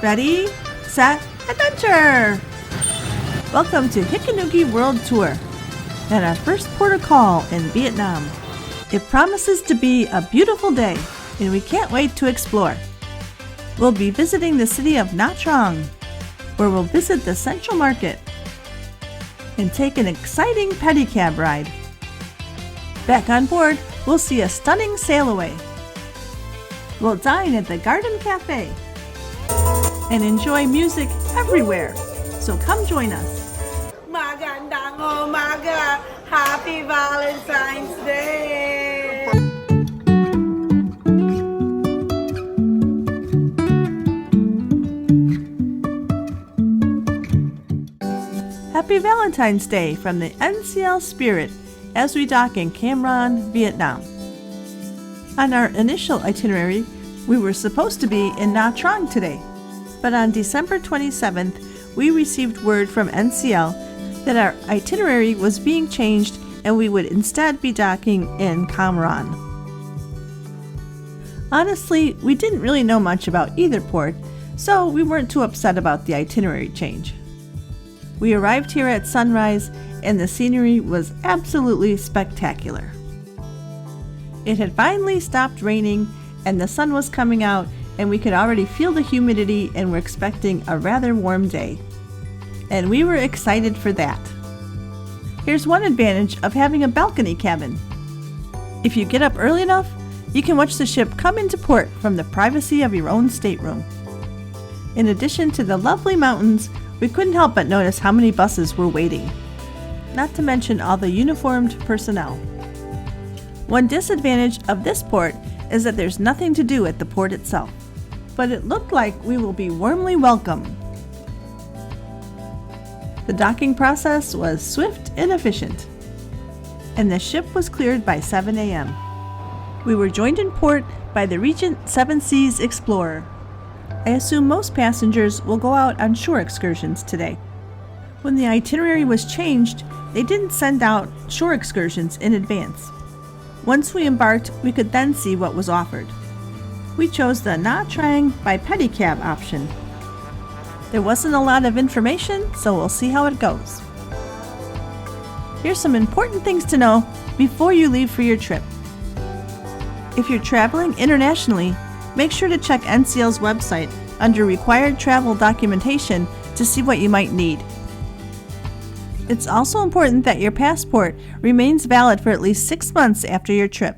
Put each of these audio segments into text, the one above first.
Ready, set, adventure! Welcome to Hikanuki World Tour and our first port of call in Vietnam. It promises to be a beautiful day and we can't wait to explore. We'll be visiting the city of Nha Trang, where we'll visit the Central Market and take an exciting Pedicab ride. Back on board, we'll see a stunning sailway. We'll dine at the Garden Cafe and enjoy music everywhere. So come join us. Magandang umaga! Happy Valentine's Day! Happy Valentine's Day from the NCL Spirit as we dock in Cam Ranh, Vietnam. On our initial itinerary, we were supposed to be in Nha Trang today, but on December 27th, we received word from NCL that our itinerary was being changed and we would instead be docking in Cam Ranh. Honestly, we didn't really know much about either port, so we weren't too upset about the itinerary change. We arrived here at sunrise and the scenery was absolutely spectacular. It had finally stopped raining and the sun was coming out and we could already feel the humidity and were expecting a rather warm day. And we were excited for that. Here's one advantage of having a balcony cabin. If you get up early enough, you can watch the ship come into port from the privacy of your own stateroom. In addition to the lovely mountains, we couldn't help but notice how many buses were waiting, not to mention all the uniformed personnel. One disadvantage of this port is that there's nothing to do at the port itself, but it looked like we will be warmly welcomed. The docking process was swift and efficient, and the ship was cleared by 7 a.m. We were joined in port by the Regent Seven Seas Explorer. I assume most passengers will go out on shore excursions today. When the itinerary was changed, they didn't send out shore excursions in advance. Once we embarked, we could then see what was offered. We chose the Nah Trang by Pedi-cab option. There wasn't a lot of information, so we'll see how it goes. Here's some important things to know before you leave for your trip. If you're traveling internationally, make sure to check NCL's website under Required Travel Documentation to see what you might need. It's also important that your passport remains valid for at least 6 months after your trip.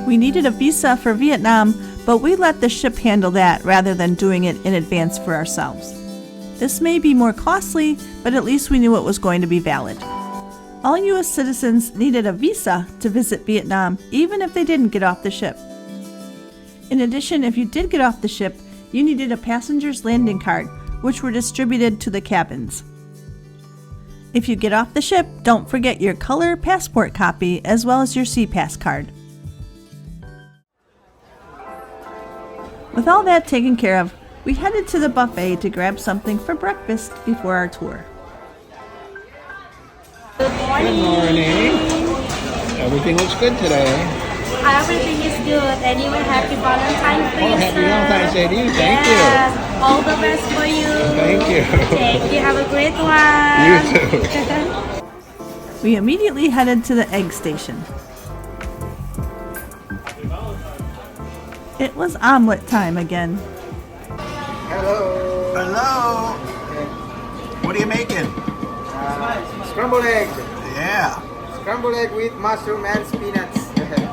We needed a visa for Vietnam, but we let the ship handle that rather than doing it in advance for ourselves. This may be more costly, but at least we knew it was going to be valid. All U.S. citizens needed a visa to visit Vietnam, even if they didn't get off the ship. In addition, if you did get off the ship, you needed a passenger's landing card, which were distributed to the cabins. If you get off the ship, don't forget your color passport copy as well as your SeaPass card. With all that taken care of, we headed to the buffet to grab something for breakfast before our tour. Good morning. Everything looks good today. Everything is good. Anyway, happy Valentine's Day. Oh, happy Valentine's Day to you. Thank yes. All the best for you. Thank you. Thank you. Have a great one. You too. We immediately headed to the egg station. It was omelet time again. Hello. Hello. What are you making? Scrambled egg. Yeah. Scrambled egg with mushroom and spinach.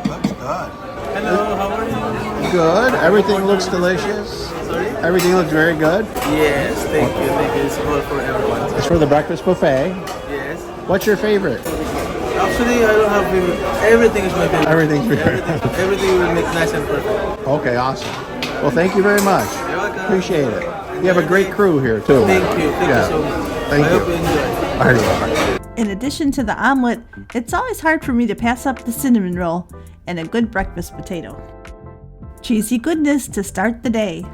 Looks good. Hello, how are you? Good. Everything looks delicious. Sorry? Everything looks very good. Yes, thank you. Thank you. It's all for everyone. It's for the breakfast buffet. Yes. What's your favorite? Actually, I don't have favorite. Everything is my favorite. Everything's your favorite. Everything will make nice and perfect. Okay, awesome. Well, thank you very much. You're welcome. Appreciate it. You have a great crew here, too. Thank you. Thank you so much. Thank I you. hope you enjoy. There you are. In addition to the omelet, it's always hard for me to pass up the cinnamon roll and a good breakfast potato. Cheesy goodness to start the day.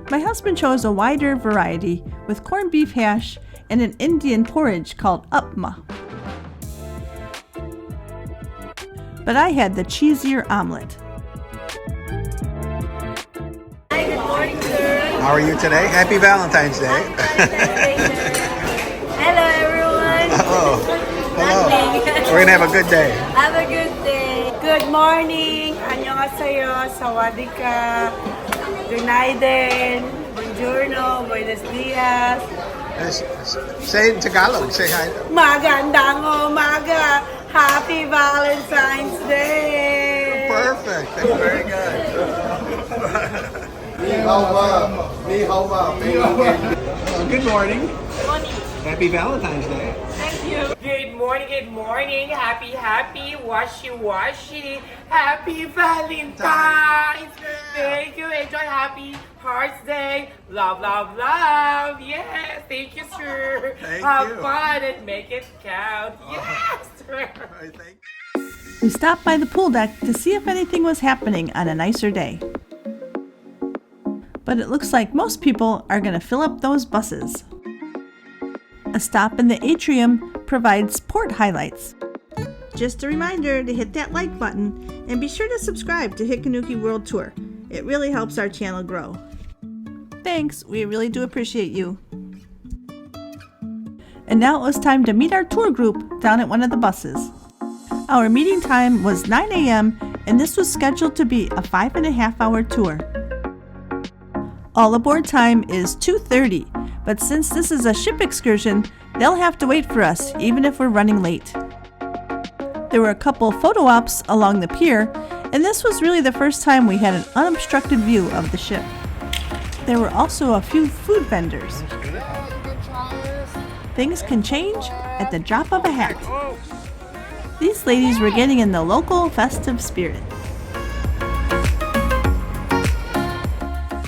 My husband chose a wider variety with corned beef hash and an Indian porridge called upma. But I had the cheesier omelet. Hi, good morning, sir. How are you today? Happy Valentine's Day. Hello, everyone. Hello. Nothing. We're gonna have a good day. Have a good day. Good morning. Annyeonghaseyo. Sawadika. Günaydın. Buongiorno. Buenos dias. Say it in Tagalog. Say hi. Magandang umaga. Happy Valentine's Day. Perfect. Very good. Good morning. Happy Valentine's Day. Good morning, happy, washy, happy Valentine's. Thank you, enjoy happy Hearts Day, love, yes, thank you, sir. Thank Have you. fun and make it count, yes, sir. Thank you. We stopped by the pool deck to see if anything was happening on a nicer day. But it looks like most people are going to fill up those buses. A stop in the atrium provides port highlights. Just a reminder to hit that like button and be sure to subscribe to Hikanuki World Tour. It really helps our channel grow. Thanks, we really do appreciate you. And now it was time to meet our tour group down at one of the buses. Our meeting time was 9 a.m. and this was scheduled to be a 5.5-hour tour. All aboard time is 2:30, but since this is a ship excursion, they'll have to wait for us even if we're running late. There were a couple photo ops along the pier, and this was really the first time we had an unobstructed view of the ship. There were also a few food vendors. Things can change at the drop of a hat. These ladies were getting in the local festive spirit.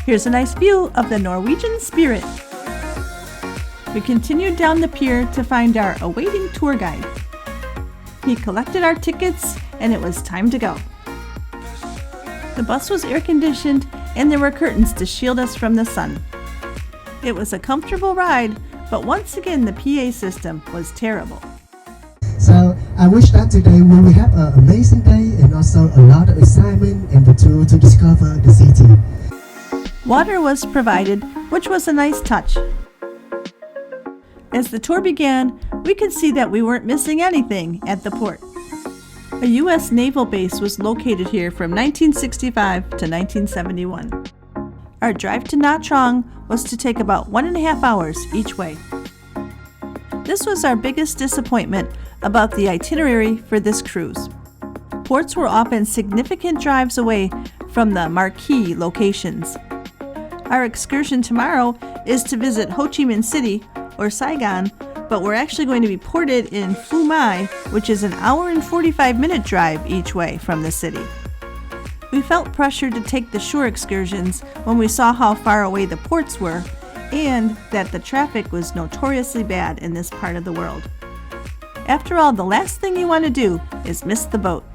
Here's a nice view of the Norwegian Spirit. We continued down the pier to find our awaiting tour guide. He collected our tickets and it was time to go. The bus was air conditioned and there were curtains to shield us from the sun. It was a comfortable ride, but once again the PA system was terrible. So I wish that today we will have an amazing day and also a lot of excitement and the tour to discover the city. Water was provided, which was a nice touch. As the tour began, we could see that we weren't missing anything at the port. A U.S. naval base was located here from 1965 to 1971. Our drive to Nha Trang was to take about 1.5 hours each way. This was our biggest disappointment about the itinerary for this cruise. Ports were often significant drives away from the marquee locations. Our excursion tomorrow is to visit Ho Chi Minh City, or Saigon, but we're actually going to be ported in Phu Mai, which is an hour and 45-minute drive each way from the city. We felt pressured to take the shore excursions when we saw how far away the ports were and that the traffic was notoriously bad in this part of the world. After all, the last thing you want to do is miss the boat.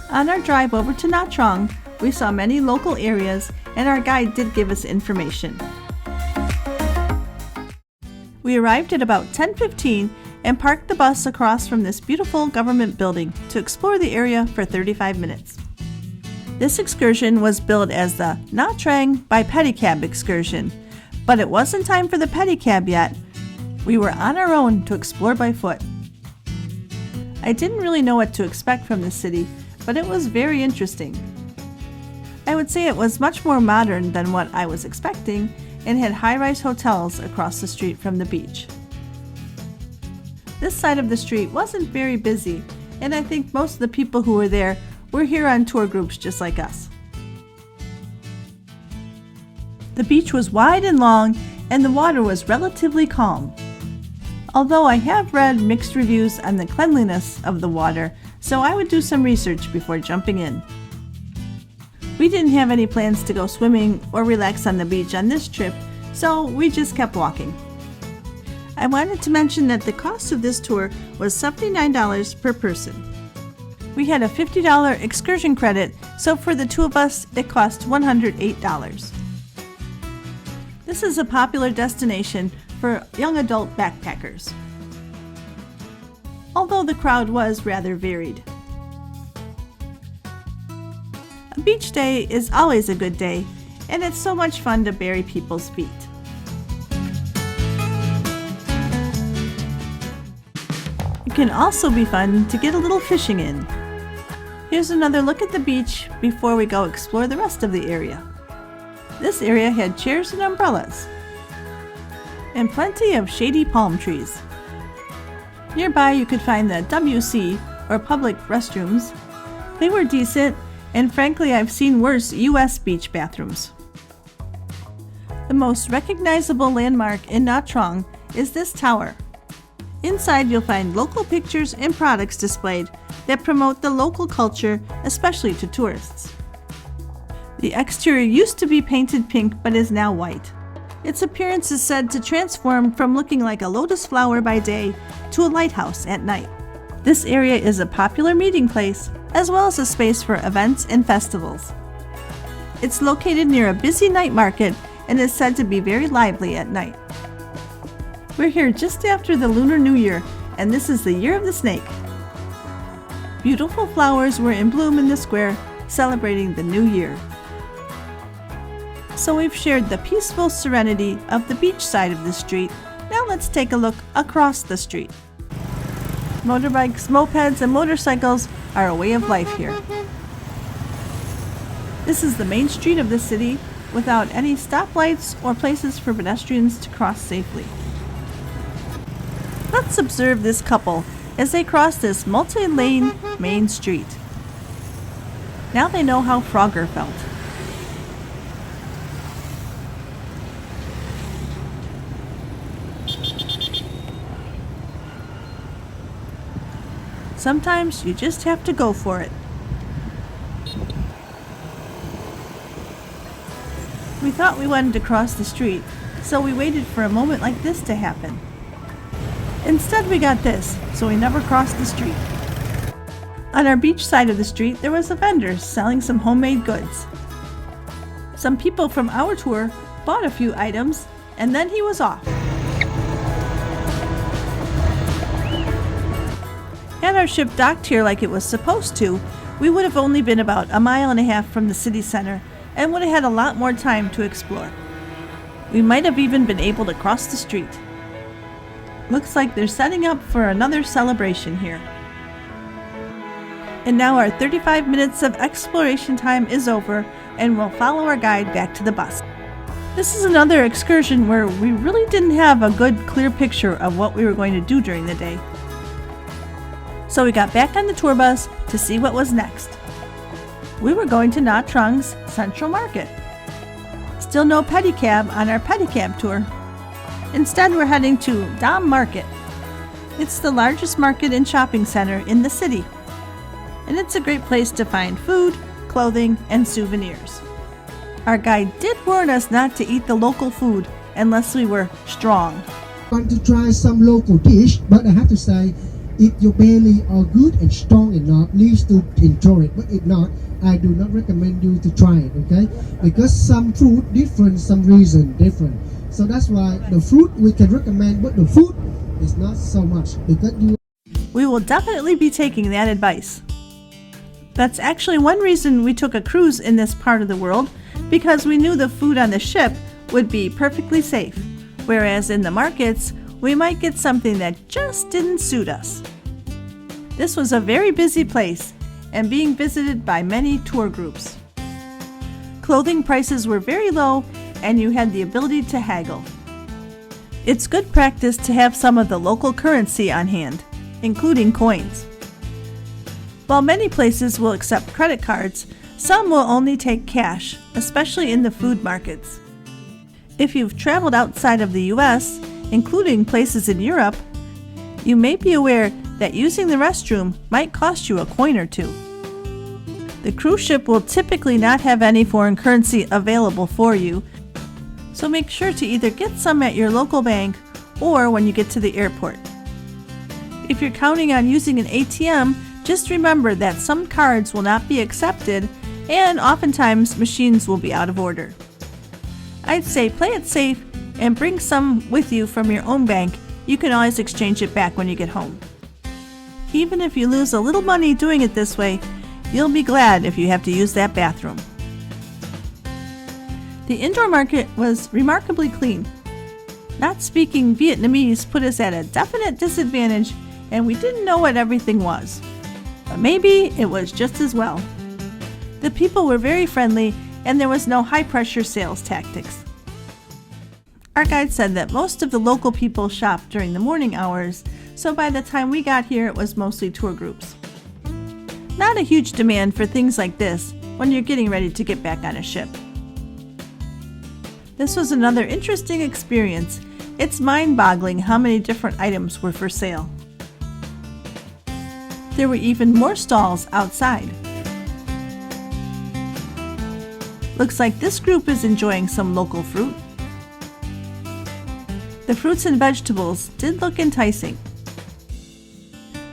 On our drive over to Nha Trang, we saw many local areas and our guide did give us information. We arrived at about 10:15 and parked the bus across from this beautiful government building to explore the area for 35 minutes. This excursion was billed as the Nah Trang by Pedi-cab excursion, but it wasn't time for the Pedi-cab yet. We were on our own to explore by foot. I didn't really know what to expect from this city, but it was very interesting. I would say it was much more modern than what I was expecting and had high-rise hotels across the street from the beach. This side of the street wasn't very busy, and I think most of the people who were there were here on tour groups just like us. The beach was wide and long, and the water was relatively calm. Although I have read mixed reviews on the cleanliness of the water, so I would do some research before jumping in. We didn't have any plans to go swimming or relax on the beach on this trip, so we just kept walking. I wanted to mention that the cost of this tour was $79 per person. We had a $50 excursion credit, so for the two of us, it cost $108. This is a popular destination for young adult backpackers, although the crowd was rather varied. A beach day is always a good day, and it's so much fun to bury people's feet. It can also be fun to get a little fishing in. Here's another look at the beach before we go explore the rest of the area. This area had chairs and umbrellas, and plenty of shady palm trees. Nearby you could find the WC, or public restrooms. They were decent, and frankly I've seen worse US beach bathrooms. The most recognizable landmark in Nha Trang is this tower. Inside you'll find local pictures and products displayed that promote the local culture, especially to tourists. The exterior used to be painted pink but is now white. Its appearance is said to transform from looking like a lotus flower by day to a lighthouse at night. This area is a popular meeting place, as well as a space for events and festivals. It's located near a busy night market and is said to be very lively at night. We're here just after the Lunar New Year, and this is the Year of the Snake. Beautiful flowers were in bloom in the square, celebrating the new year. So we've shared the peaceful serenity of the beach side of the street. Now let's take a look across the street. Motorbikes, mopeds, and motorcycles are a way of life here. This is the main street of the city, without any stoplights or places for pedestrians to cross safely. Let's observe this couple as they cross this multi-lane main street. Now they know how Frogger felt. Sometimes you just have to go for it. We thought we wanted to cross the street, so we waited for a moment like this to happen. Instead we got this, so we never crossed the street. On our beach side of the street there was a vendor selling some homemade goods. Some people from our tour bought a few items, and then he was off. Had our ship docked here like it was supposed to, we would have only been about 1.5 miles from the city center and would have had a lot more time to explore. We might have even been able to cross the street. Looks like they're setting up for another celebration here. And now our 35 minutes of exploration time is over, and we'll follow our guide back to the bus. This is another excursion where we really didn't have a good clear picture of what we were going to do during the day. So we got back on the tour bus to see what was next. We were going to Nha Trang's Central Market. Still no Pedi-cab on our Pedi-cab tour. Instead, we're heading to Dam Market. It's the largest market and shopping center in the city, and it's a great place to find food, clothing, and souvenirs. Our guide did warn us not to eat the local food unless we were strong. Want to try some local dish, but I have to say, if your belly are good and strong enough, needs to enjoy it. But if not, I do not recommend you to try it, okay? Because some food different, some reason different. So that's why the fruit we can recommend, but the food is not so much. Because we will definitely be taking that advice. That's actually one reason we took a cruise in this part of the world, because we knew the food on the ship would be perfectly safe, whereas in the markets, we might get something that just didn't suit us. This was a very busy place and being visited by many tour groups. Clothing prices were very low and you had the ability to haggle. It's good practice to have some of the local currency on hand, including coins. While many places will accept credit cards, some will only take cash, especially in the food markets. If you've traveled outside of the US, including places in Europe, you may be aware that using the restroom might cost you a coin or two. The cruise ship will typically not have any foreign currency available for you, so make sure to either get some at your local bank or when you get to the airport. If you're counting on using an ATM, just remember that some cards will not be accepted and oftentimes machines will be out of order. I'd say play it safe and bring some with you from your own bank. You can always exchange it back when you get home. Even if you lose a little money doing it this way, you'll be glad if you have to use that bathroom. The indoor market was remarkably clean. Not speaking Vietnamese put us at a definite disadvantage, and we didn't know what everything was. But maybe it was just as well. The people were very friendly, and there was no high-pressure sales tactics. Our guide said that most of the local people shopped during the morning hours, so by the time we got here it was mostly tour groups. Not a huge demand for things like this when you're getting ready to get back on a ship. This was another interesting experience. It's mind-boggling how many different items were for sale. There were even more stalls outside. Looks like this group is enjoying some local fruit. The fruits and vegetables did look enticing.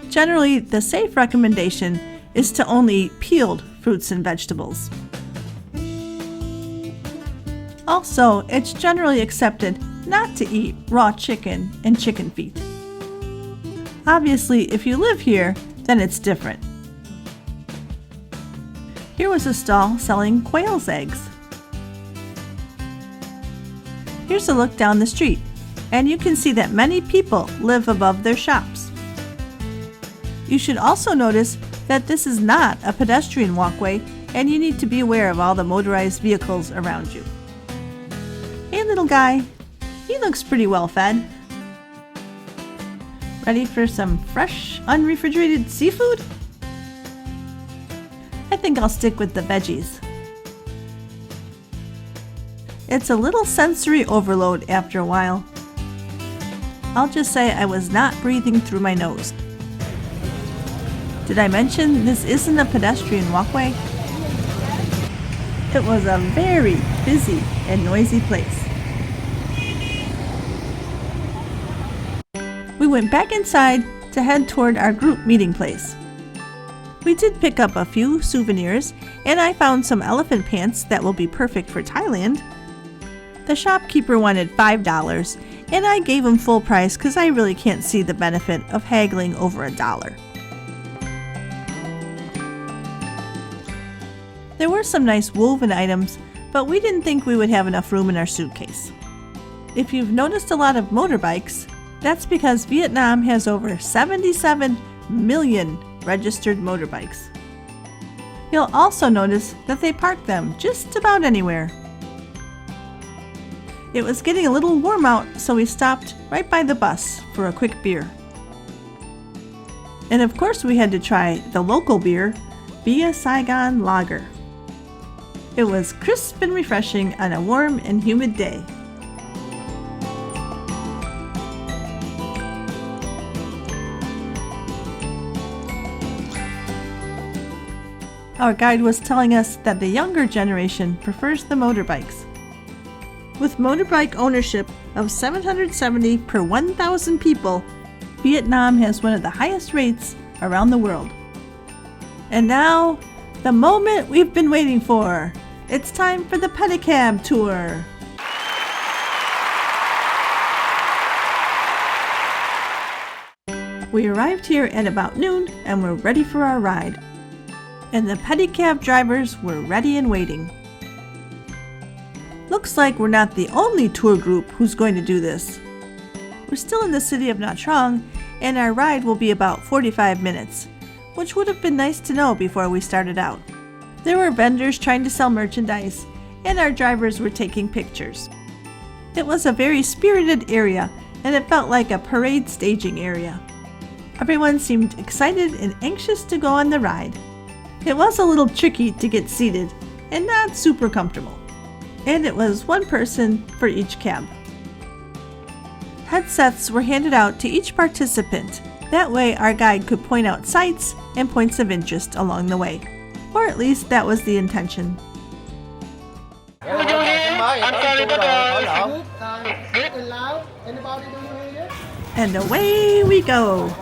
Generally, the safe recommendation is to only eat peeled fruits and vegetables. Also, it's generally accepted not to eat raw chicken and chicken feet. Obviously, if you live here, then it's different. Here was a stall selling quail's eggs. Here's a look down the street, and you can see that many people live above their shops. You should also notice that this is not a pedestrian walkway, and you need to be aware of all the motorized vehicles around you. Hey little guy, he looks pretty well fed. Ready for some fresh, unrefrigerated seafood? I think I'll stick with the veggies. It's a little sensory overload after a while. I'll just say I was not breathing through my nose. Did I mention this isn't a pedestrian walkway? It was a very busy and noisy place. We went back inside to head toward our group meeting place. We did pick up a few souvenirs, and I found some elephant pants that will be perfect for Thailand. The shopkeeper wanted $5, and I gave him full price because I really can't see the benefit of haggling over $1. There were some nice woven items, but we didn't think we would have enough room in our suitcase. If you've noticed a lot of motorbikes, that's because Vietnam has over 77 million registered motorbikes. You'll also notice that they park them just about anywhere. It was getting a little warm out, so we stopped right by the bus for a quick beer. And of course we had to try the local beer, Via Saigon Lager. It was crisp and refreshing on a warm and humid day. Our guide was telling us that the younger generation prefers the motorbikes. With motorbike ownership of 770 per 1,000 people, Vietnam has one of the highest rates around the world. And now, the moment we've been waiting for. It's time for the Pedi-cab tour. We arrived here at about noon and we're ready for our ride. And the Pedi-cab drivers were ready and waiting. Looks like we're not the only tour group who's going to do this. We're still in the city of Nha Trang, and our ride will be about 45 minutes, which would have been nice to know before we started out. There were vendors trying to sell merchandise, and our drivers were taking pictures. It was a very spirited area, and it felt like a parade staging area. Everyone seemed excited and anxious to go on the ride. It was a little tricky to get seated, and not super comfortable. And it was one person for each cab. Headsets were handed out to each participant. That way our guide could point out sights and points of interest along the way. Or at least that was the intention. And away we go.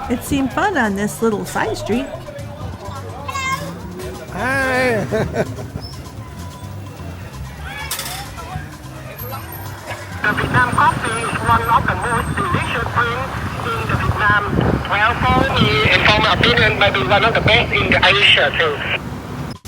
It seemed fun on this little side street. Hi. The Vietnam coffee is one of the most delicious drinks in the Vietnam. Well, for me, and for my opinion, maybe one of the best in the Asia too.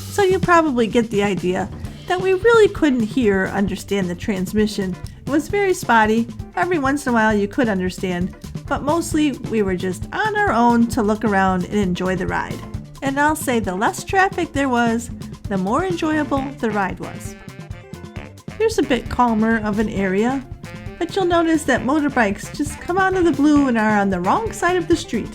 So you probably get the idea. that we really couldn't hear or understand the transmission. It was very spotty. Every once in a while you could understand, but mostly we were just on our own to look around and enjoy the ride. And I'll say the less traffic there was, the more enjoyable the ride was. Here's a bit calmer of an area, but you'll notice that motorbikes just come out of the blue and are on the wrong side of the street.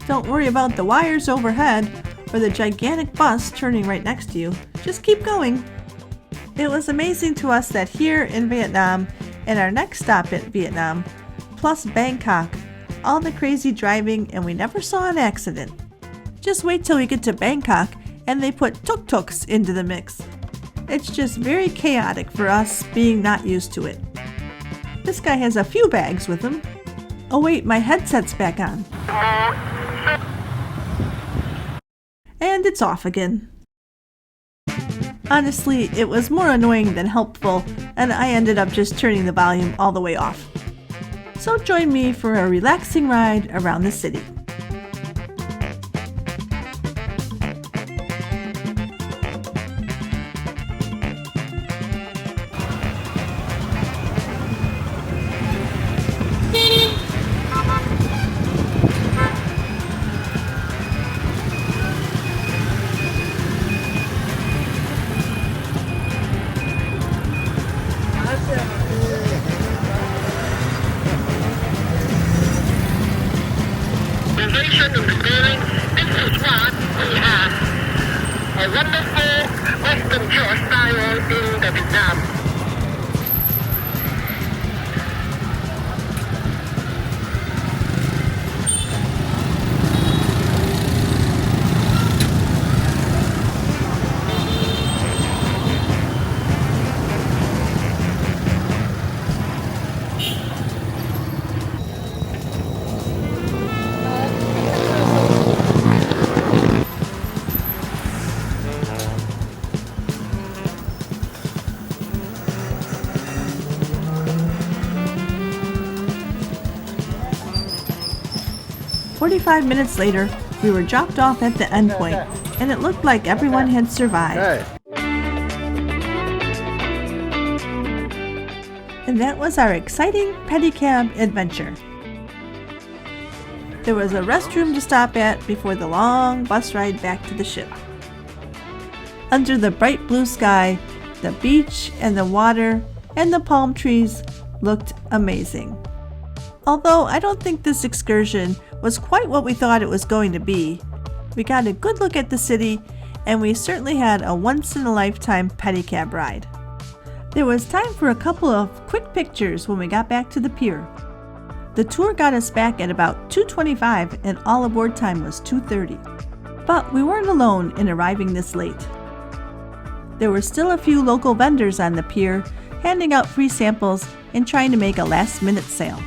Don't worry about the wires overhead or the gigantic bus turning right next to you. Just keep going. It was amazing to us that here in Vietnam and our next stop at Vietnam, plus Bangkok, all the crazy driving and we never saw an accident. Just wait till we get to Bangkok and they put tuk-tuks into the mix. It's just very chaotic for us being not used to it. This guy has a few bags with him. Oh wait, my headset's back on. And it's off again. Honestly, it was more annoying than helpful, and I ended up just turning the volume all the way off. So join me for a relaxing ride around the city. In the building, this is what we have. A wonderful Western church style in the Vietnam. "45 minutes later, we were dropped off at the endpoint, and it looked like everyone had survived. And that was our exciting pedicab adventure. There was a restroom to stop at before the long bus ride back to the ship. Under the bright blue sky, the beach and the water and the palm trees looked amazing. Although I don't think this excursion was quite what we thought it was going to be, we got a good look at the city and we certainly had a once-in-a-lifetime pedicab ride. There was time for a couple of quick pictures when we got back to the pier. The tour got us back at about 2:25 and all aboard time was 2:30. But we weren't alone in arriving this late. There were still a few local vendors on the pier handing out free samples and trying to make a last-minute sale.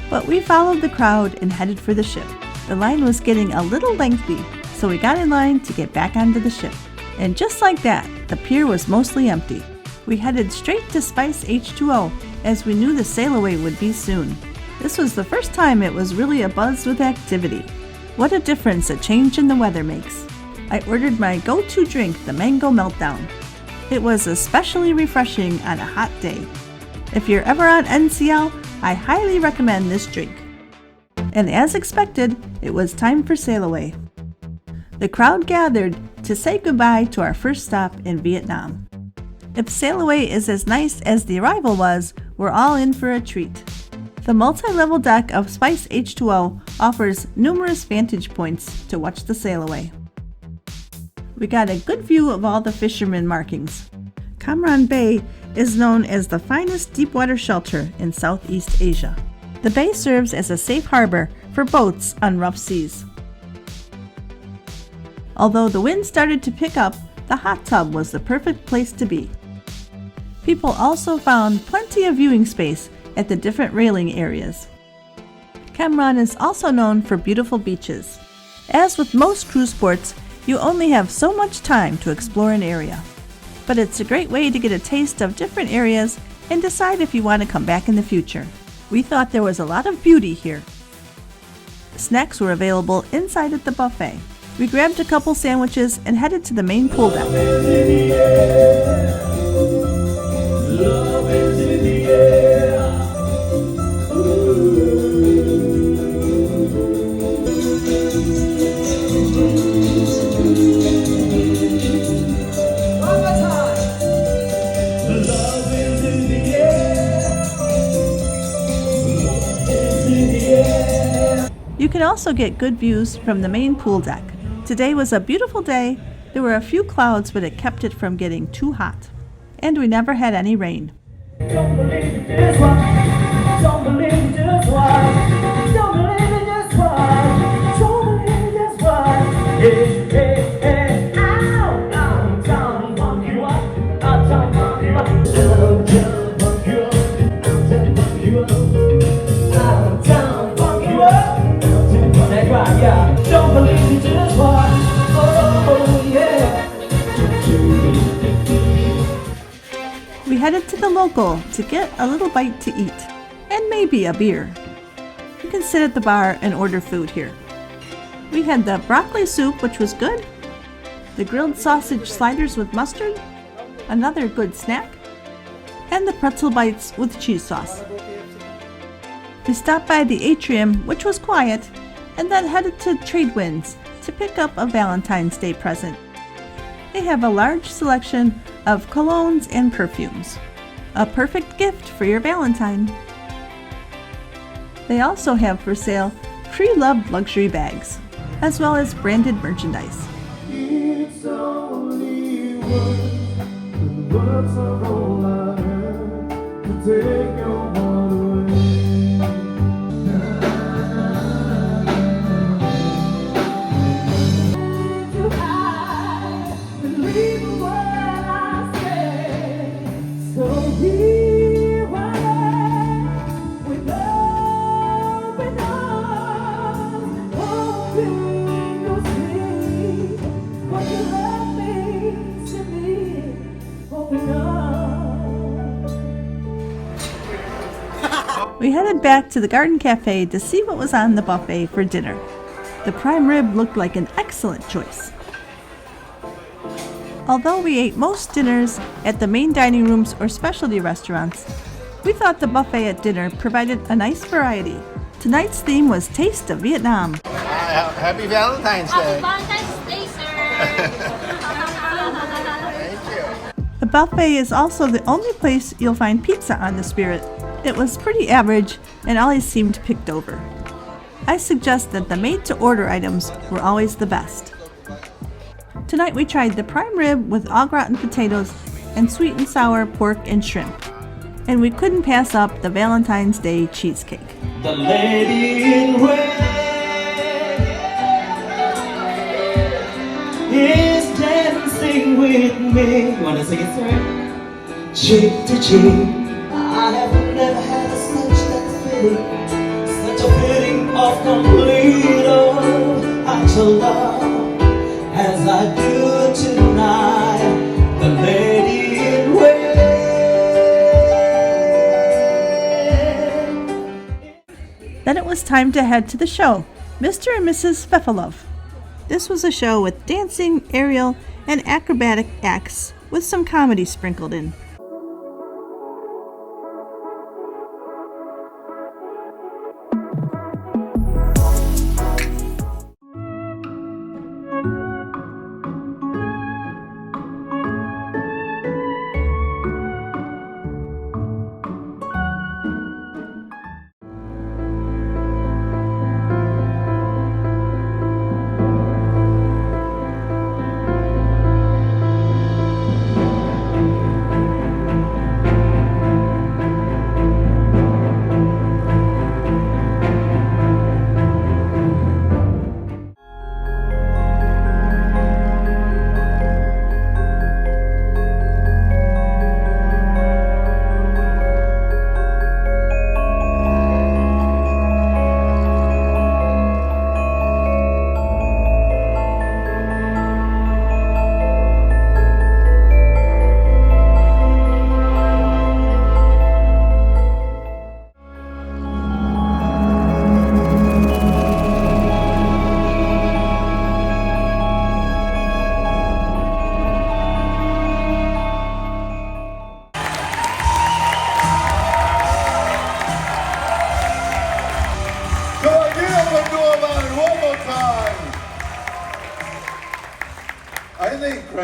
But we followed the crowd and headed for the ship. The line was getting a little lengthy, so we got in line to get back onto the ship. And just like that, the pier was mostly empty. We headed straight to Spice H2O as we knew the sailway would be soon. This was the first time it was really abuzz with activity. What a difference a change in the weather makes. I ordered my go-to drink, the Mango Meltdown. It was especially refreshing on a hot day. If you're ever on NCL, I highly recommend this drink. And as expected, it was time for sailaway. The crowd gathered to say goodbye to our first stop in Vietnam. If sailaway is as nice as the arrival was, we're all in for a treat. The multi-level deck of Spice H2O offers numerous vantage points to watch the sailaway. We got a good view of all the fishermen markings. Cam Ranh Bay is known as the finest deepwater shelter in Southeast Asia. The bay serves as a safe harbor for boats on rough seas. Although the wind started to pick up, the hot tub was the perfect place to be. People also found plenty of viewing space at the different railing areas. Cam Ranh is also known for beautiful beaches. As with most cruise ports, you only have so much time to explore an area. But it's a great way to get a taste of different areas and decide if you want to come back in the future. We thought there was a lot of beauty here. Snacks were available inside at the buffet. We grabbed a couple sandwiches and headed to the main pool deck. You can also get good views from the main pool deck. Today was a beautiful day. There were a few clouds, but it kept it from getting too hot. And we never had any rain. Don't believe it, just watch. Don't believe it, just watch. Don't believe it, just watch. Don't believe it, just watch. Hey, hey, hey, ow, ow, down, bump you up, up, down, bump you up, down, down, bump you up, down, bump you up, down, down, bump you up, down, that's right, yeah. Don't believe it, just watch. Oh, yeah. We headed to the local to get a little bite to eat, and maybe a beer. You can sit at the bar and order food here. We had the broccoli soup, which was good, the grilled sausage sliders with mustard, another good snack, and the pretzel bites with cheese sauce. We stopped by the atrium, which was quiet, and then headed to Tradewinds to pick up a Valentine's Day present. They have a large selection of colognes and perfumes. A perfect gift for your Valentine. They also have for sale pre-loved luxury bags, as well as branded merchandise. It's only words are all I heard to take your heart away. Do I believe what I say? So here I am with open arms, hoping you'll see what you love means to me. Open arms. We headed back to the Garden Cafe to see what was on the buffet for dinner. The prime rib looked like an excellent choice. Although we ate most dinners at the main dining rooms or specialty restaurants, we thought the buffet at dinner provided a nice variety. Tonight's theme was Taste of Vietnam. Happy Valentine's Day. Valentine's Day, sir. Thank you. The buffet is also the only place you'll find pizza on the Spirit. It was pretty average and always seemed picked over. I suggest that the made-to-order items were always the best. Tonight we tried the prime rib with au gratin potatoes and sweet and sour pork and shrimp. And we couldn't pass up the Valentine's Day cheesecake. The lady in red is dancing with me. You wanna sing it, sir? Cheek to cheek. I have never had such that feeling, such a feeling of complete utter love as I do tonight. The lady in red. Then it was time to head to the show, Mr and Mrs Fefelov. This was a show with dancing, aerial, and acrobatic acts with some comedy sprinkled in.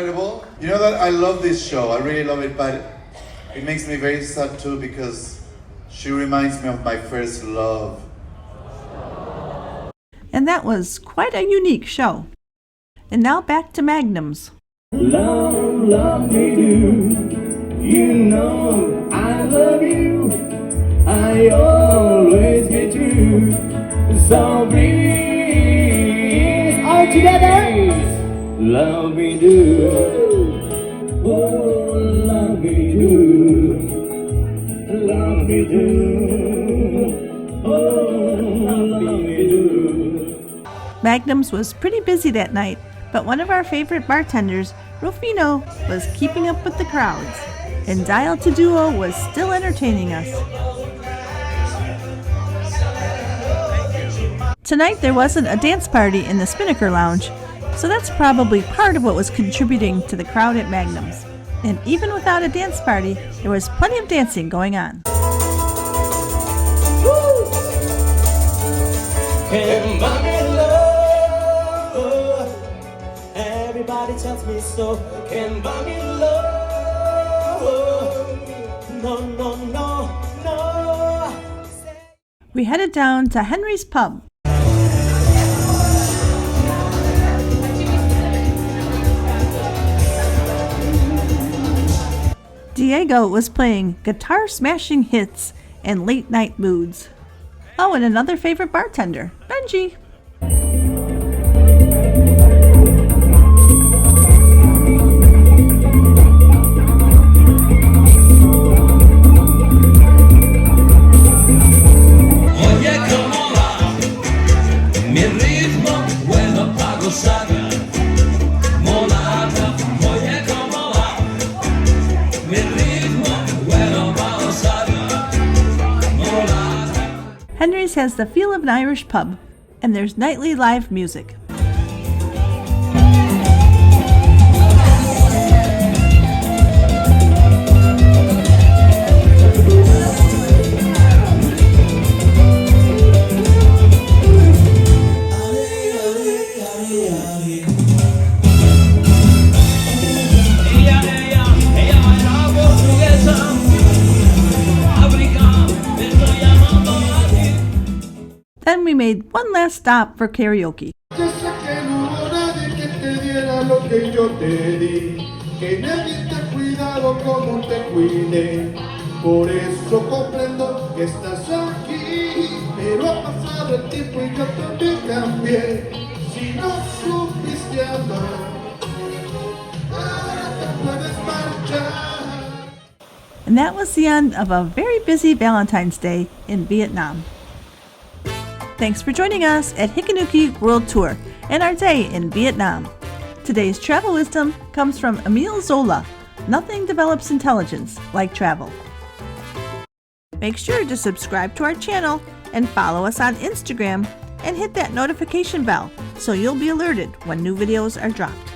incredible. You know that I love this show. I really love it, but it makes me very sad too because she reminds me of my first love. And that was quite a unique show. And now back to Magnums. Love, love me do. You know I love you. I always be true. So please, all together. Love me do. Oh, love me do. Love me do. Oh, love me do. Magnums was pretty busy that night, but one of our favorite bartenders, Rufino, was keeping up with the crowds, and Dial to Duo was still entertaining us. Tonight there wasn't a dance party in the Spinnaker Lounge, so that's probably part of what was contributing to the crowd at Magnums. And even without a dance party, there was plenty of dancing going on. Can buy me love. Everybody tells me so. Can buy me love. No, no, no, no. We headed down to Henry's Pub. Diego was playing guitar smashing hits and late night moods. Oh, and another favorite bartender, Benji. Oye, cómo va mi ritmo, bueno pa' gozar. Molata, oye, cómo va mi ritmo, bueno pa' gozar. Molata. Henry's has the feel of an Irish pub, and there's nightly live music. Then we made one last stop for karaoke. Yo sé que no hubo nadie que te diera lo que yo te di, que nadie te ha cuidado como te cuidé. Por eso comprendo que estás aquí, pero ha pasado el tiempo y yo también cambié. Si no supiste amar, ahora te puedes marchar. And that was the end of a very busy Valentine's Day in Vietnam. Thanks for joining us at Hikanuki World Tour and our day in Vietnam. Today's travel wisdom comes from Emile Zola. Nothing develops intelligence like travel. Make sure to subscribe to our channel and follow us on Instagram and hit that notification bell so you'll be alerted when new videos are dropped.